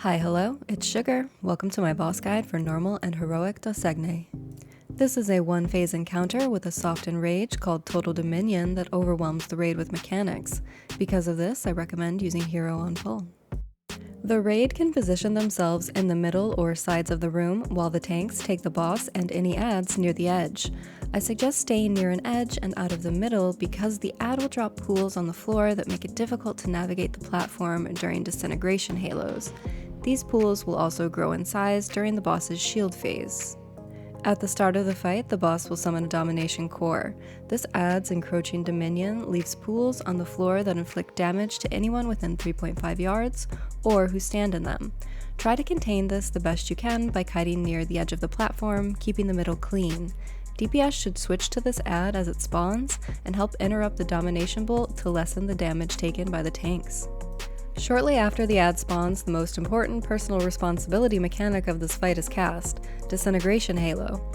Hi, hello, it's Sugar. Welcome to my boss guide for normal and heroic Dausegne. This is a one-phase encounter with a softened rage called Total Dominion that overwhelms the raid with mechanics. Because of this, I recommend using hero on pull. The raid can position themselves in the middle or sides of the room, while the tanks take the boss and any adds near the edge. I suggest staying near an edge and out of the middle because the add will drop pools on the floor that make it difficult to navigate the platform during Disintegration Halos. These pools will also grow in size during the boss's shield phase. At the start of the fight, the boss will summon a Domination Core. This adds Encroaching Dominion, leaves pools on the floor that inflict damage to anyone within 3.5 yards, or who stand in them. Try to contain this the best you can by kiting near the edge of the platform, keeping the middle clean. DPS should switch to this add as it spawns, and help interrupt the Domination Bolt to lessen the damage taken by the tanks. Shortly after the add spawns, the most important personal responsibility mechanic of this fight is cast, Disintegration Halo.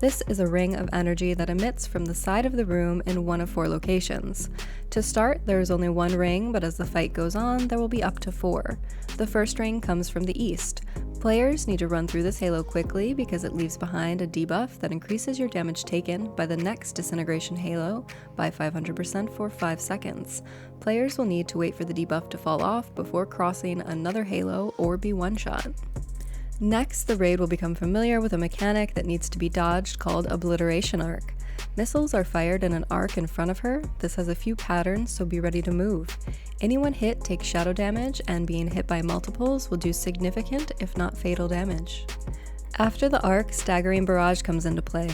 This is a ring of energy that emits from the side of the room in one of 4 locations. To start, there is only 1 ring, but as the fight goes on, there will be up to 4. The first ring comes from the east. Players need to run through this halo quickly because it leaves behind a debuff that increases your damage taken by the next Disintegration Halo by 500% for 5 seconds. Players will need to wait for the debuff to fall off before crossing another halo or be one-shot. Next, the raid will become familiar with a mechanic that needs to be dodged called Obliteration Arc. Missiles are fired in an arc in front of her. This has a few patterns, so be ready to move. Anyone hit takes shadow damage, and being hit by multiples will do significant, if not fatal damage. After the arc, Staggering Barrage comes into play.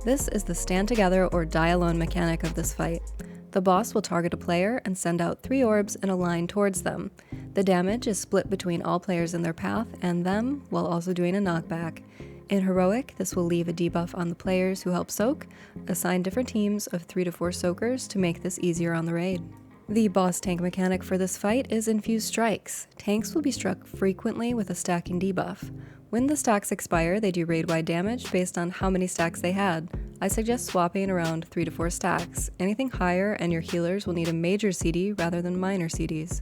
This is the stand together or die alone mechanic of this fight. The boss will target a player and send out 3 orbs in a line towards them. The damage is split between all players in their path and them, while also doing a knockback. In Heroic, this will leave a debuff on the players who help soak. Assign different teams of 3 to 4 soakers to make this easier on the raid. The boss tank mechanic for this fight is Infused strikes. Tanks will be struck frequently with a stacking debuff. When the stacks expire, they do raid-wide damage based on how many stacks they had. I suggest swapping around 3 to 4 stacks. Anything higher and your healers will need a major CD rather than minor CDs.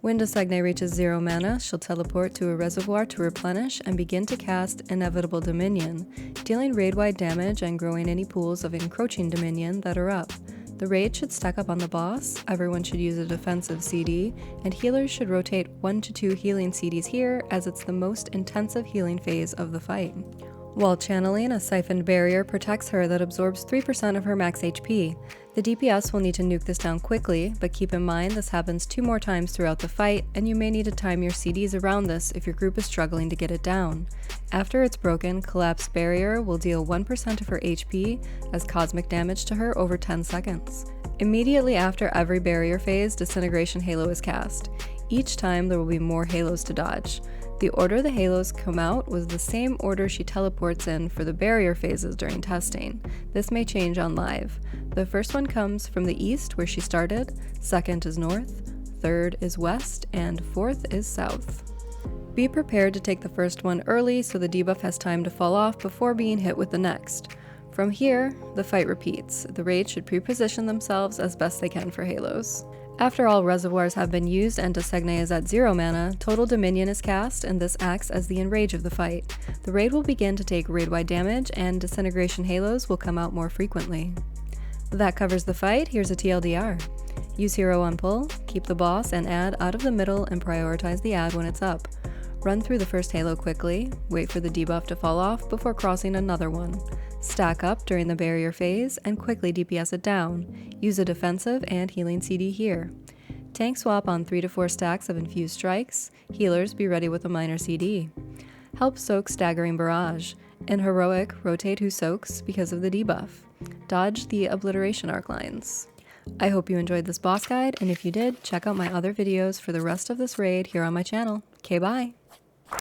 When Dausegne reaches 0 mana, she'll teleport to a reservoir to replenish and begin to cast Inevitable Dominion, dealing raid-wide damage and growing any pools of Encroaching Dominion that are up. The raid should stack up on the boss, everyone should use a defensive CD, and healers should rotate 1 to 2 healing CDs here as it's the most intensive healing phase of the fight. While channeling, a Siphoned Barrier protects her that absorbs 3% of her max HP. The DPS will need to nuke this down quickly, but keep in mind this happens 2 more times throughout the fight, and you may need to time your CDs around this if your group is struggling to get it down. After it's broken, Collapse Barrier will deal 1% of her HP as cosmic damage to her over 10 seconds. Immediately after every barrier phase, Disintegration Halo is cast. Each time there will be more halos to dodge. The order the halos come out was the same order she teleports in for the barrier phases during testing. This may change on live. The first one comes from the east where she started, second is north, third is west, and fourth is south. Be prepared to take the first one early so the debuff has time to fall off before being hit with the next. From here, the fight repeats. The raid should pre-position themselves as best they can for halos. After all reservoirs have been used and Dausegne is at 0 mana, Total Dominion is cast, and this acts as the enrage of the fight. The raid will begin to take raid-wide damage, and Disintegration Halos will come out more frequently. That covers the fight. Here's a TLDR. Use hero on pull, keep the boss and add out of the middle, and prioritize the add when it's up. Run through the first halo quickly, wait for the debuff to fall off before crossing another one. Stack up during the barrier phase and quickly DPS it down. Use a defensive and healing CD here. Tank swap on 3 to 4 stacks of Infused strikes. Healers be ready with a minor CD. Help soak Staggering Barrage. In Heroic, rotate who soaks because of the debuff. Dodge the Obliteration Arc lines. I hope you enjoyed this boss guide, and if you did, check out my other videos for the rest of this raid here on my channel. Okay, bye!